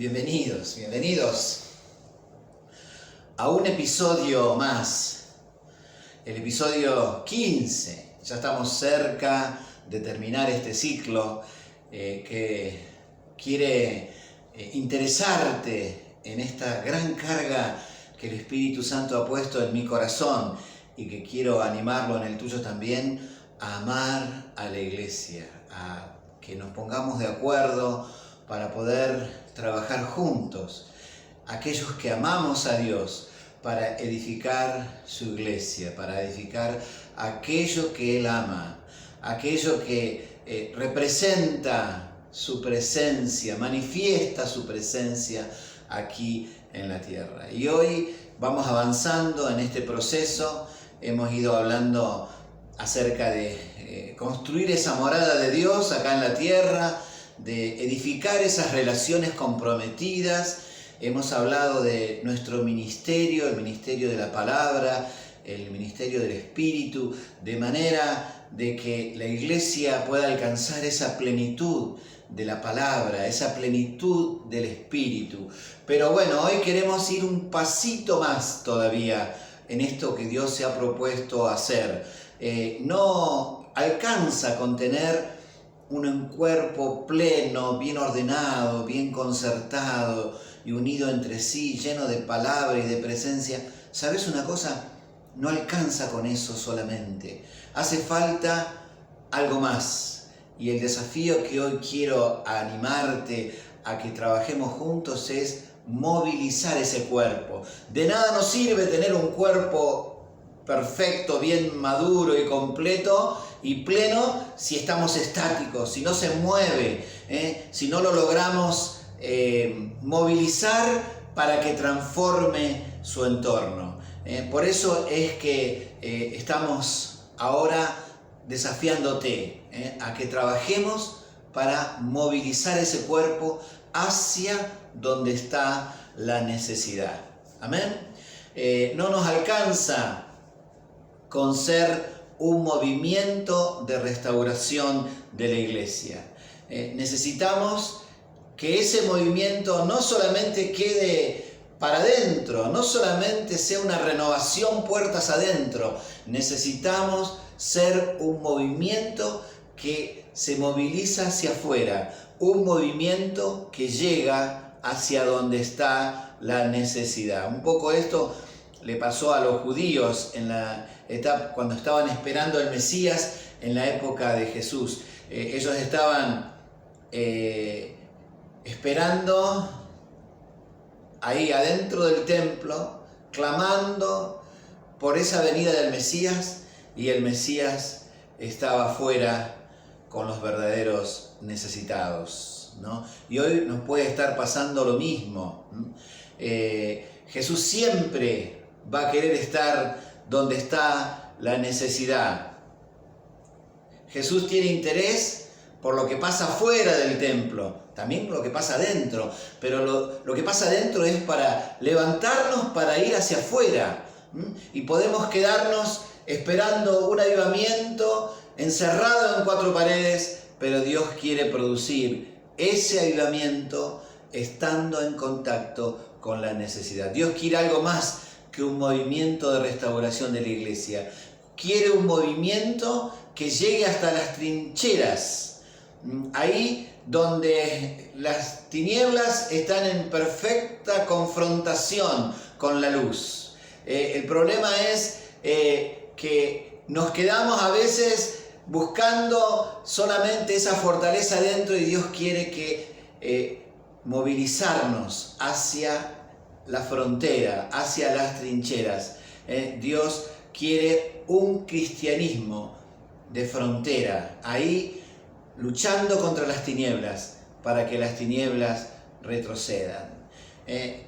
bienvenidos a un episodio más, el episodio 15. Ya estamos cerca de terminar este ciclo que quiere interesarte en esta gran carga que el Espíritu Santo ha puesto en mi corazón y que quiero animarlo en el tuyo también, a amar a la iglesia, a que nos pongamos de acuerdo para poder trabajar juntos, aquellos que amamos a Dios, para edificar su iglesia, para edificar aquello que Él ama, aquello que representa su presencia, manifiesta su presencia aquí en la tierra. Y hoy vamos avanzando en este proceso. Hemos ido hablando acerca de construir esa morada de Dios acá en la tierra, de edificar esas relaciones comprometidas. Hemos hablado de nuestro ministerio, el ministerio de la palabra, el ministerio del Espíritu, de manera de que la iglesia pueda alcanzar esa plenitud de la palabra, esa plenitud del Espíritu. Pero bueno, hoy queremos ir un pasito más todavía en esto que Dios se ha propuesto hacer. No alcanza con tener un cuerpo pleno, bien ordenado, bien concertado y unido entre sí, lleno de palabra y de presencia. ¿Sabes una cosa? No alcanza con eso solamente. Hace falta algo más. Y el desafío que hoy quiero animarte a que trabajemos juntos es movilizar ese cuerpo. De nada nos sirve tener un cuerpo perfecto, bien maduro y completo y pleno si estamos estáticos, si no se mueve, si no lo logramos movilizar para que transforme su entorno. Por eso es que estamos ahora desafiándote a que trabajemos para movilizar ese cuerpo hacia donde está la necesidad. Amén. No nos alcanza con ser un movimiento de restauración de la iglesia. Necesitamos que ese movimiento no solamente quede para adentro, no solamente sea una renovación puertas adentro. Necesitamos ser un movimiento que se moviliza hacia afuera, un movimiento que llega hacia donde está la necesidad. Un poco esto le pasó a los judíos en la etapa cuando estaban esperando el Mesías en la época de Jesús. Ellos estaban esperando ahí adentro del templo, clamando por esa venida del Mesías, y el Mesías estaba afuera con los verdaderos necesitados, ¿no? Y hoy nos puede estar pasando lo mismo. Jesús siempre va a querer estar donde está la necesidad. Jesús tiene interés por lo que pasa fuera del templo, también por lo que pasa adentro, pero lo que pasa adentro es para levantarnos, para ir hacia afuera. Y podemos quedarnos esperando un avivamiento, encerrado en cuatro paredes, pero Dios quiere producir ese avivamiento estando en contacto con la necesidad. Dios quiere algo más que un movimiento de restauración de la iglesia. Quiere un movimiento que llegue hasta las trincheras, ahí donde las tinieblas están en perfecta confrontación con la luz. El problema es que nos quedamos a veces buscando solamente esa fortaleza dentro, y Dios quiere que movilizarnos hacia la frontera, hacia las trincheras. Dios quiere un cristianismo de frontera, ahí luchando contra las tinieblas, para que las tinieblas retrocedan.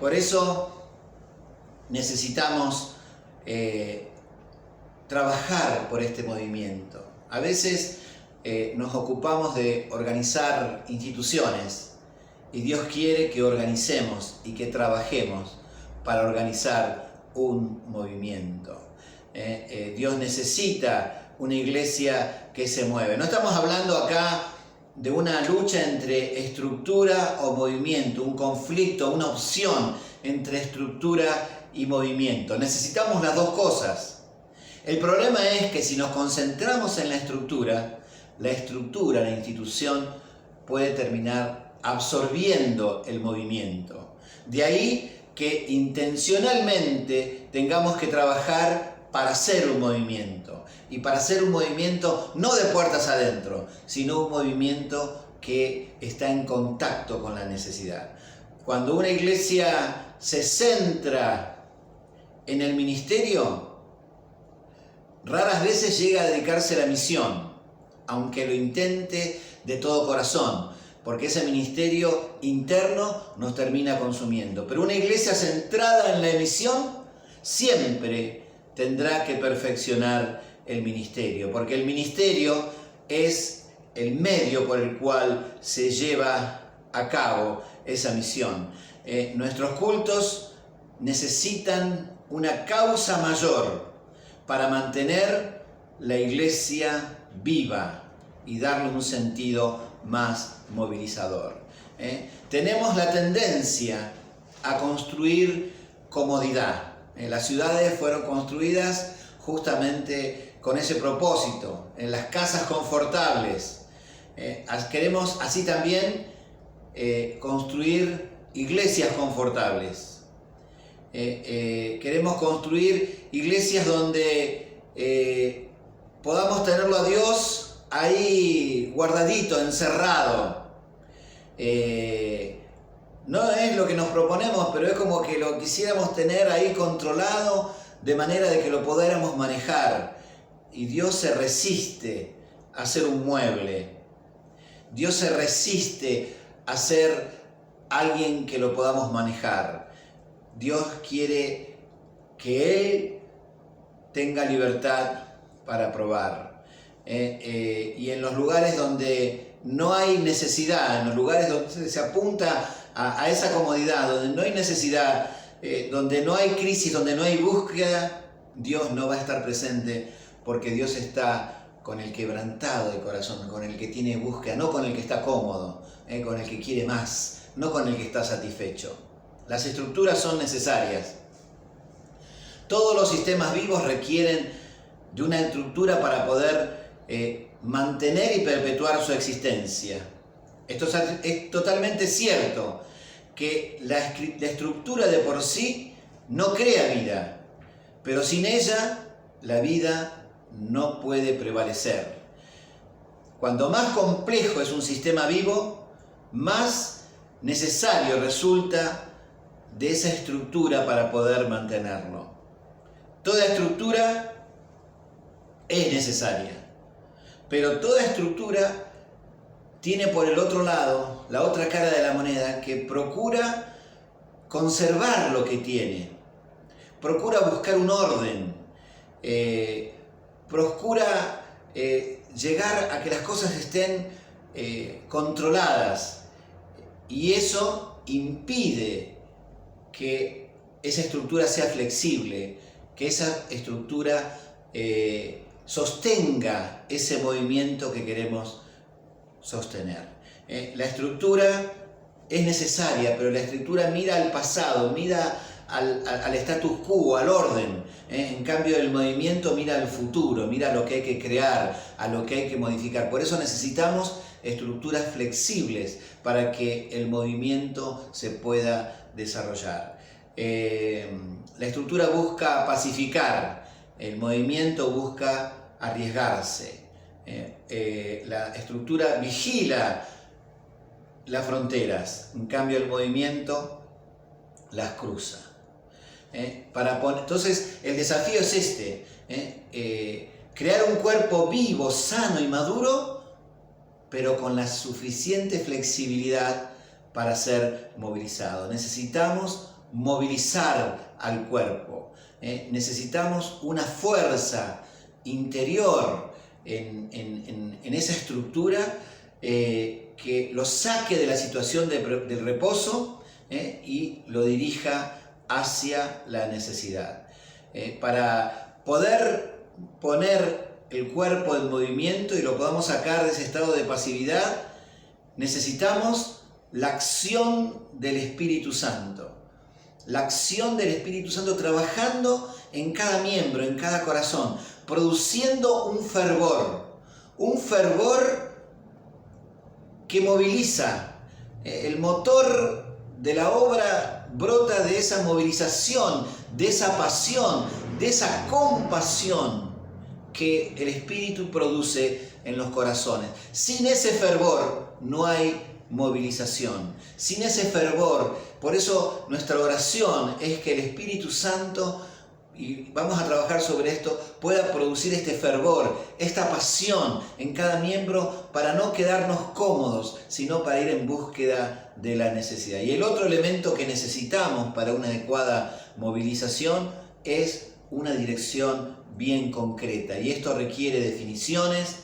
Por eso necesitamos trabajar por este movimiento. A veces nos ocupamos de organizar instituciones, y Dios quiere que organicemos y que trabajemos para organizar un movimiento. Dios necesita una iglesia que se mueve. No estamos hablando acá de una lucha entre estructura o movimiento, un conflicto, una opción entre estructura y movimiento. Necesitamos las dos cosas. El problema es que si nos concentramos en la estructura, la institución puede terminar absorbiendo el movimiento. De ahí que intencionalmente tengamos que trabajar para hacer un movimiento. Y para hacer un movimiento no de puertas adentro, sino un movimiento que está en contacto con la necesidad. Cuando una iglesia se centra en el ministerio, raras veces llega a dedicarse a la misión, aunque lo intente de todo corazón, porque ese ministerio interno nos termina consumiendo. Pero una iglesia centrada en la misión siempre tendrá que perfeccionar el ministerio, porque el ministerio es el medio por el cual se lleva a cabo esa misión. Nuestros cultos necesitan una causa mayor para mantener la iglesia viva y darle un sentido más movilizador. Tenemos la tendencia a construir comodidad. Las ciudades fueron construidas justamente con ese propósito, en las casas confortables. Queremos así también construir iglesias confortables. Queremos construir iglesias donde podamos tenerlo a Dios ahí guardadito, encerrado. No es lo que nos proponemos, pero es como que lo quisiéramos tener ahí controlado de manera de que lo pudiéramos manejar. Y Dios se resiste a ser un mueble. Dios se resiste a ser alguien que lo podamos manejar. Dios quiere que Él tenga libertad para probar. Y en los lugares donde no hay necesidad, en los lugares donde se apunta a esa comodidad, donde no hay necesidad, donde no hay crisis, donde no hay búsqueda, Dios no va a estar presente, porque Dios está con el quebrantado de corazón, con el que tiene búsqueda, no con el que está cómodo, con el que quiere más, no con el que está satisfecho. Las estructuras son necesarias. Todos los sistemas vivos requieren de una estructura para poder mantener y perpetuar su existencia. Esto es totalmente cierto, que la estructura de por sí no crea vida, pero sin ella la vida no puede prevalecer. Cuanto más complejo es un sistema vivo, más necesario resulta de esa estructura para poder mantenerlo. Toda estructura es necesaria, pero toda estructura tiene por el otro lado, la otra cara de la moneda, que procura conservar lo que tiene, procura buscar un orden, procura llegar a que las cosas estén controladas, y eso impide que esa estructura sea flexible, que esa estructura sostenga ese movimiento que queremos sostener. La estructura es necesaria, pero la estructura mira al pasado, mira al status quo, al orden. En cambio, el movimiento mira al futuro, mira a lo que hay que crear, a lo que hay que modificar. Por eso necesitamos estructuras flexibles para que el movimiento se pueda desarrollar. La estructura busca pacificar, el movimiento busca arriesgarse. La estructura vigila las fronteras, en cambio el movimiento las cruza. Entonces el desafío es este, crear un cuerpo vivo, sano y maduro, pero con la suficiente flexibilidad para ser movilizado. Necesitamos movilizar al cuerpo, necesitamos una fuerza interior en esa estructura que lo saque de la situación de reposo y lo dirija hacia la necesidad. Para poder poner el cuerpo en movimiento y lo podamos sacar de ese estado de pasividad, necesitamos la acción del Espíritu Santo. La acción del Espíritu Santo trabajando en cada miembro, en cada corazón, produciendo un fervor que moviliza. El motor de la obra brota de esa movilización, de esa pasión, de esa compasión que el Espíritu produce en los corazones. Sin ese fervor no hay movilización. Sin ese fervor, por eso nuestra oración es que el Espíritu Santo, y vamos a trabajar sobre esto, pueda producir este fervor, esta pasión en cada miembro para no quedarnos cómodos, sino para ir en búsqueda de la necesidad. Y el otro elemento que necesitamos para una adecuada movilización es una dirección bien concreta. Y esto requiere definiciones,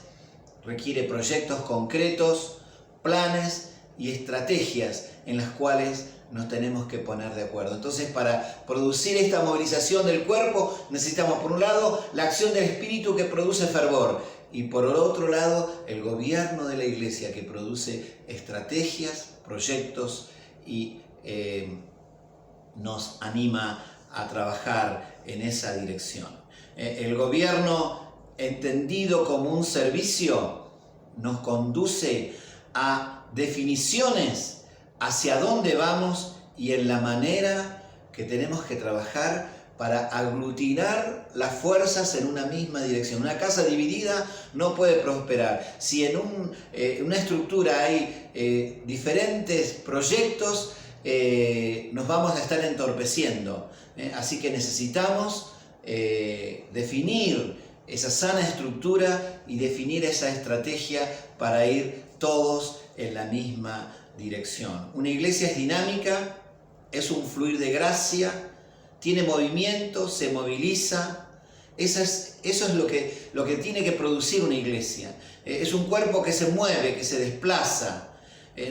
requiere proyectos concretos, planes y estrategias en las cuales nos tenemos que poner de acuerdo. Entonces, para producir esta movilización del cuerpo, necesitamos, por un lado, la acción del Espíritu que produce fervor, y por otro lado, el gobierno de la Iglesia que produce estrategias, proyectos y nos anima a trabajar en esa dirección. El gobierno, entendido como un servicio, nos conduce a definiciones hacia dónde vamos y en la manera que tenemos que trabajar para aglutinar las fuerzas en una misma dirección. Una casa dividida no puede prosperar. Si en una estructura hay diferentes proyectos, nos vamos a estar entorpeciendo. Así que necesitamos definir esa sana estructura y definir esa estrategia para ir todos en la misma dirección. Una iglesia es dinámica, es un fluir de gracia, tiene movimiento, se moviliza. Eso es lo que tiene que producir una iglesia. Es un cuerpo que se mueve, que se desplaza.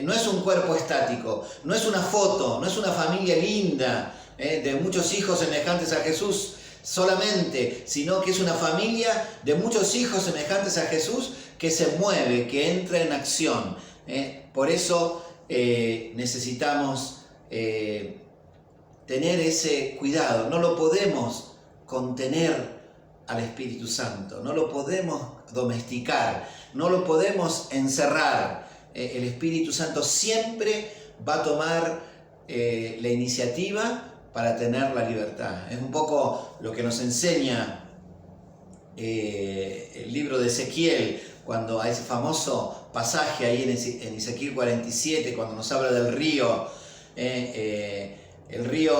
No es un cuerpo estático, no es una foto, no es una familia linda de muchos hijos semejantes a Jesús solamente, sino que es una familia de muchos hijos semejantes a Jesús que se mueve, que entra en acción. Por eso necesitamos tener ese cuidado. No lo podemos contener al Espíritu Santo, no lo podemos domesticar, no lo podemos encerrar. El Espíritu Santo siempre va a tomar la iniciativa para tener la libertad. Es un poco lo que nos enseña el libro de Ezequiel, cuando hay ese famoso pasaje ahí en Ezequiel 47, cuando nos habla del río. El río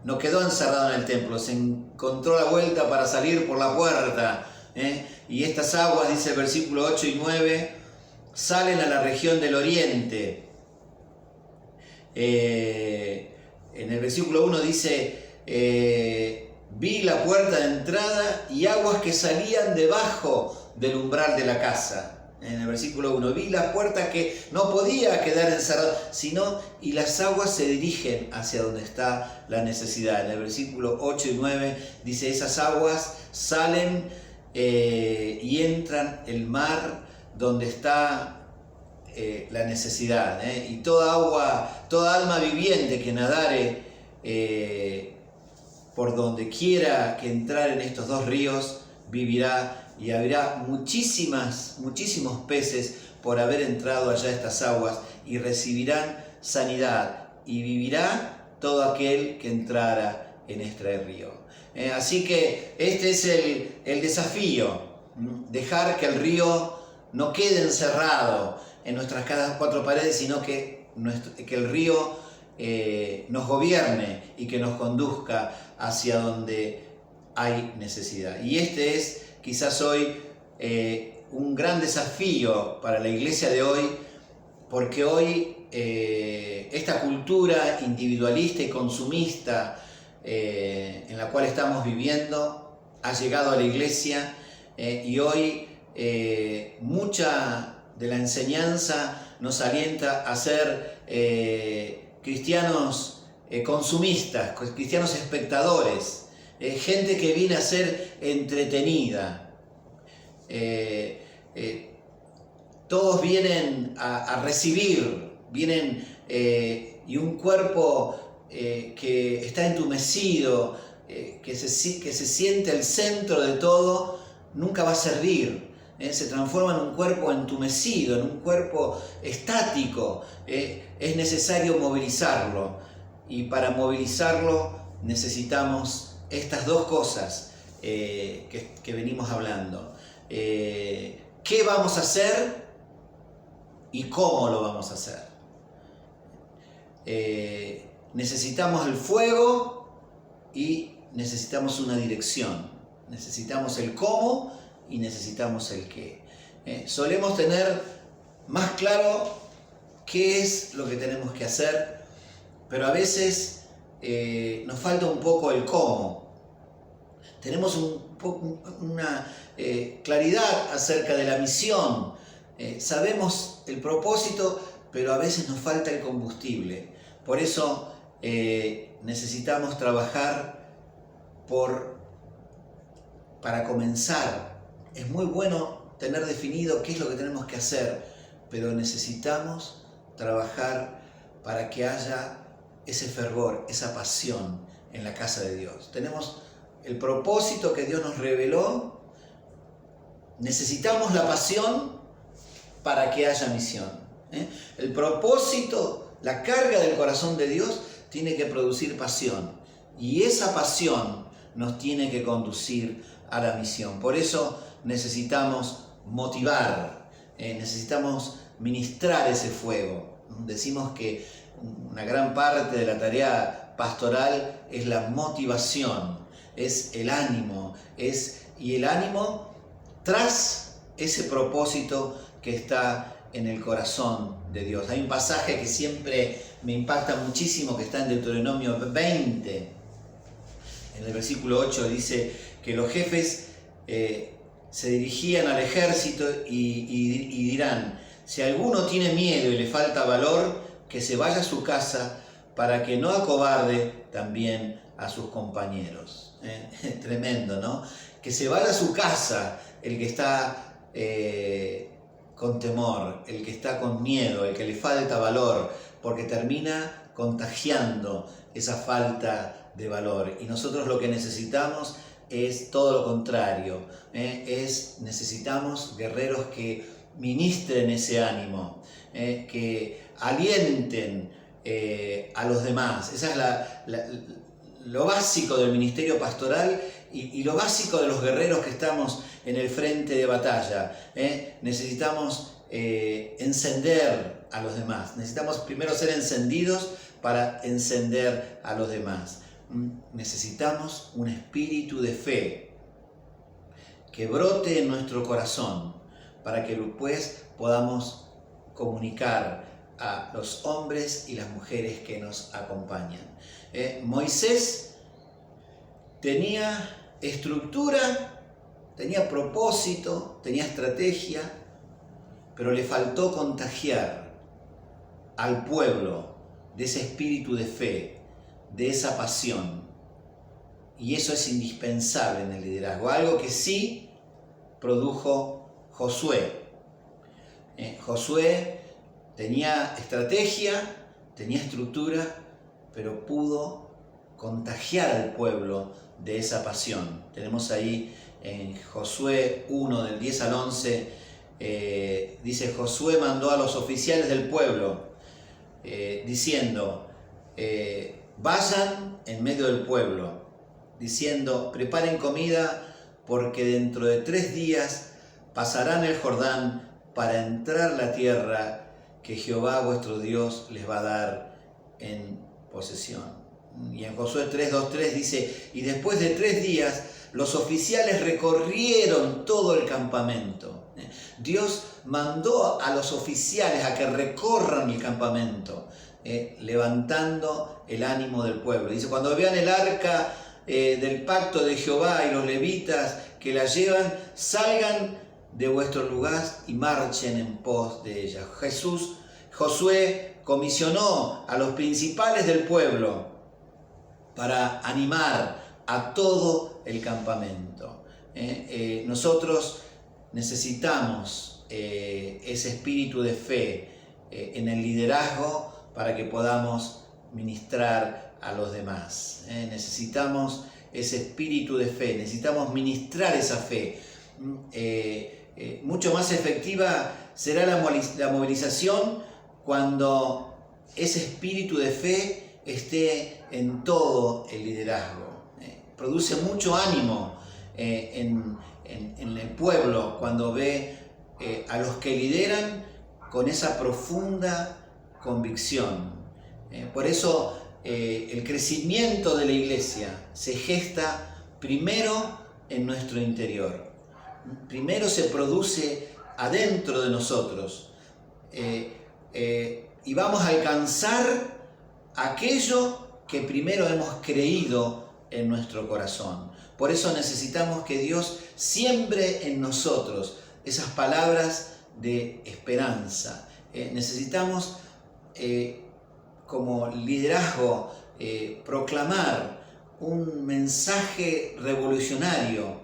no quedó encerrado en el templo, se encontró la vuelta para salir por la puerta. Y estas aguas, dice el versículo 8 y 9, salen a la región del oriente. En el versículo 1 dice, vi la puerta de entrada y aguas que salían debajo del umbral de la casa. En el versículo 1, vi la puerta que no podía quedar encerrada, y las aguas se dirigen hacia donde está la necesidad. En el versículo 8 y 9 dice, esas aguas salen y entran el mar donde está la necesidad. Y toda alma viviente que nadare por donde quiera que entrar en estos dos ríos, vivirá, y habrá muchísimos peces por haber entrado allá a estas aguas, y recibirán sanidad, y vivirá todo aquel que entrara en este río. Así que este es el desafío, dejar que el río no quede encerrado en nuestras cuatro paredes, sino que el río nos gobierne y que nos conduzca hacia donde hay necesidad. Y este es quizás hoy un gran desafío para la iglesia de hoy, porque hoy esta cultura individualista y consumista en la cual estamos viviendo ha llegado a la iglesia, y hoy mucha de la enseñanza nos alienta a ser cristianos consumistas, cristianos espectadores, gente que viene a ser entretenida. todos vienen a recibir, vienen y un cuerpo que está entumecido, que se siente el centro de todo, nunca va a servir. Se transforma en un cuerpo entumecido, en un cuerpo estático. Es necesario movilizarlo, y para movilizarlo necesitamos estas dos cosas que venimos hablando. ¿Qué vamos a hacer y cómo lo vamos a hacer? Necesitamos el fuego y necesitamos una dirección. Necesitamos el cómo y necesitamos el qué. Solemos tener más claro qué es lo que tenemos que hacer, pero a veces nos falta un poco el cómo. Tenemos una claridad acerca de la misión, sabemos el propósito, pero a veces nos falta el combustible. Por eso necesitamos trabajar para comenzar. Es muy bueno tener definido qué es lo que tenemos que hacer, pero necesitamos trabajar para que haya ese fervor, esa pasión en la casa de Dios. Tenemos el propósito que Dios nos reveló, necesitamos la pasión para que haya misión. El propósito, la carga del corazón de Dios tiene que producir pasión, y esa pasión nos tiene que conducir a la misión. Por eso necesitamos motivar, necesitamos ministrar ese fuego. Decimos que una gran parte de la tarea pastoral es la motivación, es el ánimo, y el ánimo tras ese propósito que está en el corazón de Dios. Hay un pasaje que siempre me impacta muchísimo, que está en Deuteronomio 20. En el versículo 8 dice que los jefes se dirigían al ejército y dirán: si alguno tiene miedo y le falta valor, que se vaya a su casa, para que no acobarde también a sus compañeros. Tremendo, ¿no? Que se vaya a su casa el que está con temor, el que está con miedo, el que le falta valor, porque termina contagiando esa falta de valor. Y nosotros lo que necesitamos es todo lo contrario. Necesitamos guerreros que ministren ese ánimo, que alienten a los demás. Esa es lo básico del ministerio pastoral y lo básico de los guerreros que estamos en el frente de batalla. Necesitamos encender a los demás. Necesitamos primero ser encendidos para encender a los demás. Necesitamos un espíritu de fe que brote en nuestro corazón para que después podamos comunicar a los hombres y las mujeres que nos acompañan. Moisés tenía estructura, tenía propósito, tenía estrategia, pero le faltó contagiar al pueblo de ese espíritu de fe, de esa pasión. Y eso es indispensable en el liderazgo, algo que sí produjo Josué. Josué tenía estrategia, tenía estructura, pero pudo contagiar al pueblo de esa pasión. Tenemos ahí en Josué 1, del 10 al 11, dice: Josué mandó a los oficiales del pueblo, diciendo, vayan en medio del pueblo, diciendo: preparen comida, porque dentro de 3 días pasarán el Jordán para entrar la tierra que Jehová vuestro Dios les va a dar en posesión. Y en Josué 3:2-3 dice: y después de 3 días los oficiales recorrieron todo el campamento. Dios mandó a los oficiales a que recorran el campamento, levantando el ánimo del pueblo. Dice: cuando vean el arca del pacto de Jehová y los levitas que la llevan, salgan de vuestro lugar y marchen en pos de ella. Josué comisionó a los principales del pueblo para animar a todo el campamento. Nosotros necesitamos ese espíritu de fe en el liderazgo para que podamos ministrar a los demás. Necesitamos ese espíritu de fe, necesitamos ministrar esa fe. Mucho más efectiva será la movilización cuando ese espíritu de fe esté en todo el liderazgo. Produce mucho ánimo en el pueblo cuando ve a los que lideran con esa profunda convicción. Por eso el crecimiento de la iglesia se gesta primero en nuestro interior. Primero se produce adentro de nosotros y vamos a alcanzar aquello que primero hemos creído en nuestro corazón. Por eso necesitamos que Dios siembre en nosotros esas palabras de esperanza. Necesitamos como liderazgo proclamar un mensaje revolucionario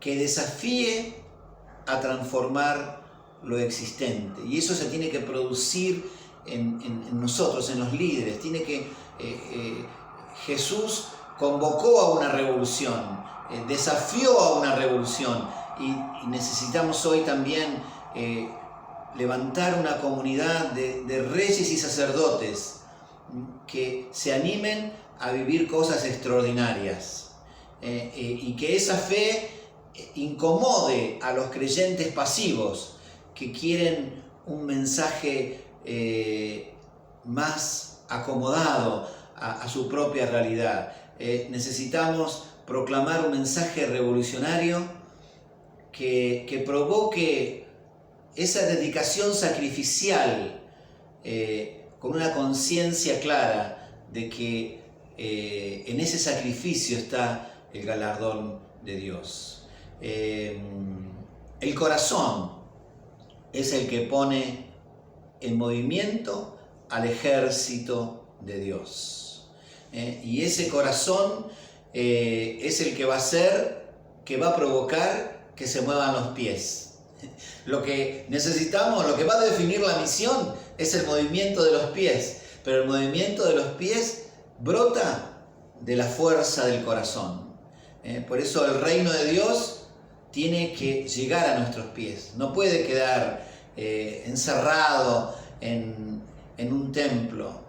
que desafíe a transformar lo existente. Y eso se tiene que producir en nosotros, en los líderes. Jesús convocó a una revolución, desafió a una revolución, y necesitamos hoy también levantar una comunidad de reyes y sacerdotes que se animen a vivir cosas extraordinarias, y que esa fe incomode a los creyentes pasivos que quieren un mensaje más acomodado a su propia realidad. Necesitamos proclamar un mensaje revolucionario que provoque esa dedicación sacrificial, con una conciencia clara de que en ese sacrificio está el galardón de Dios. El corazón es el que pone en movimiento al ejército de Dios. Y ese corazón es el que va a hacer, que va a provocar que se muevan los pies. Lo que necesitamos, lo que va a definir la misión es el movimiento de los pies, pero el movimiento de los pies brota de la fuerza del corazón. Por eso el reino de Dios tiene que llegar a nuestros pies, no puede quedar encerrado en un templo,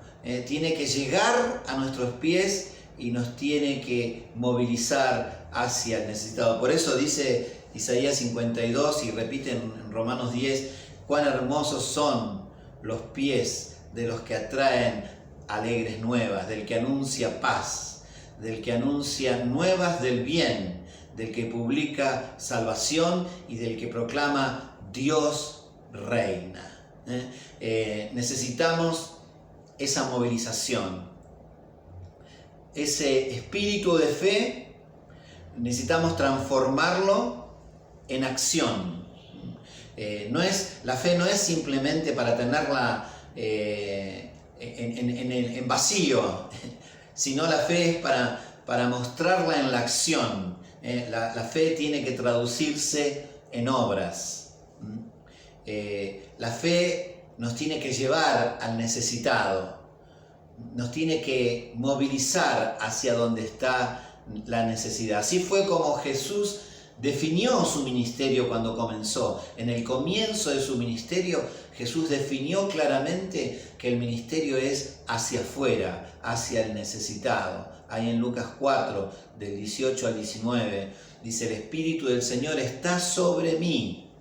tiene que llegar a nuestros pies y nos tiene que movilizar hacia el necesitado. Por eso dice Isaías 52 y repite en Romanos 10, cuán hermosos son los pies de los que atraen alegres nuevas, del que anuncia paz, del que anuncia nuevas del bien, del que publica salvación y del que proclama Dios reina. Necesitamos esa movilización, ese espíritu de fe, necesitamos transformarlo en acción. La fe no es simplemente para tenerla en vacío, sino la fe es para mostrarla en la acción. La fe tiene que traducirse en obras. La fe nos tiene que llevar al necesitado, nos tiene que movilizar hacia donde está la necesidad. Así fue como Jesús definió su ministerio cuando comenzó. En el comienzo de su ministerio, Jesús definió claramente que el ministerio es hacia afuera, hacia el necesitado. Ahí en Lucas 4, del 18 al 19, dice: el Espíritu del Señor está sobre mí,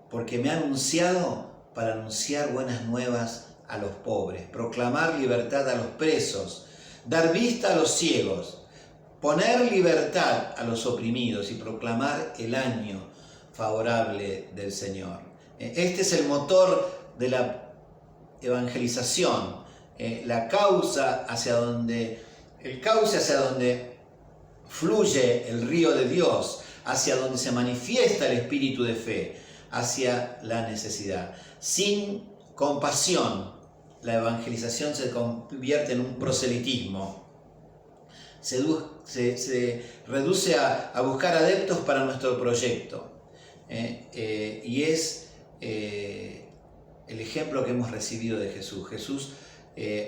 porque me ha anunciado para anunciar buenas nuevas a los pobres, proclamar libertad a los presos, dar vista a los ciegos, poner libertad a los oprimidos y proclamar el año favorable del Señor. Este es el motor de la evangelización, el cauce hacia donde fluye el río de Dios, hacia donde se manifiesta el espíritu de fe, hacia la necesidad. Sin compasión, la evangelización se convierte en un proselitismo. se reduce a buscar adeptos para nuestro proyecto. Y es el ejemplo que hemos recibido de Jesús. Jesús,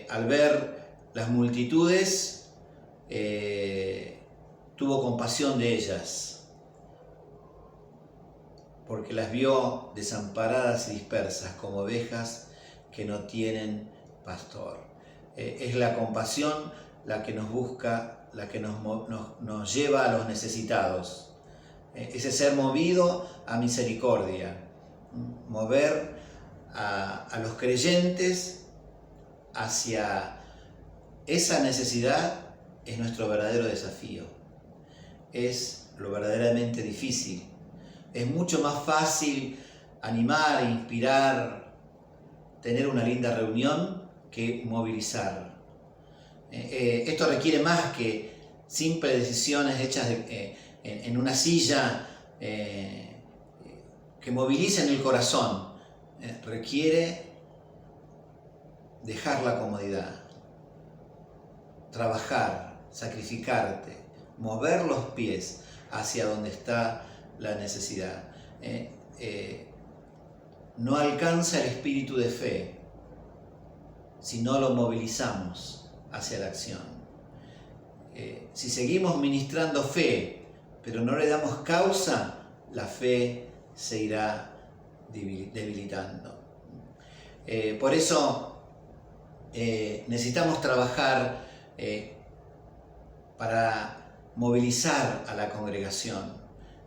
al ver las multitudes, tuvo compasión de ellas, porque las vio desamparadas y dispersas como ovejas que no tienen pastor. Es la compasión la que nos busca, la que nos lleva a los necesitados. Ese ser movido a misericordia, mover a los creyentes hacia esa necesidad es nuestro verdadero desafío. Es lo verdaderamente difícil. Es mucho más fácil animar, inspirar, tener una linda reunión que movilizar. Esto requiere más que simples decisiones hechas en una silla que movilicen el corazón. Requiere dejar la comodidad, trabajar, sacrificarte, mover los pies hacia donde está la necesidad. No alcanza el espíritu de fe si no lo movilizamos hacia la acción. Si seguimos ministrando fe, pero no le damos causa, la fe se irá debilitando. Por eso necesitamos trabajar para movilizar a la congregación,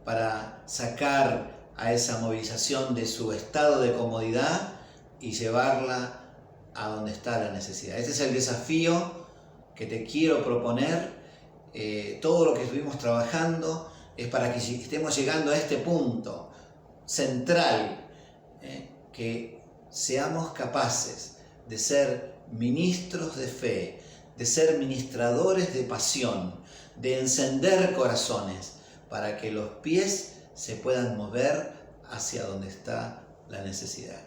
para sacar a esa movilización de su estado de comodidad y llevarla a donde está la necesidad. Ese es el desafío que te quiero proponer. Todo lo que estuvimos trabajando es para que estemos llegando a este punto central, que seamos capaces de ser ministros de fe, de ser ministradores de pasión, de encender corazones, para que los pies se puedan mover hacia donde está la necesidad.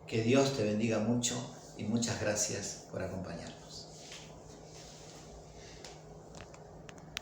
Que Dios te bendiga mucho y muchas gracias por acompañarnos.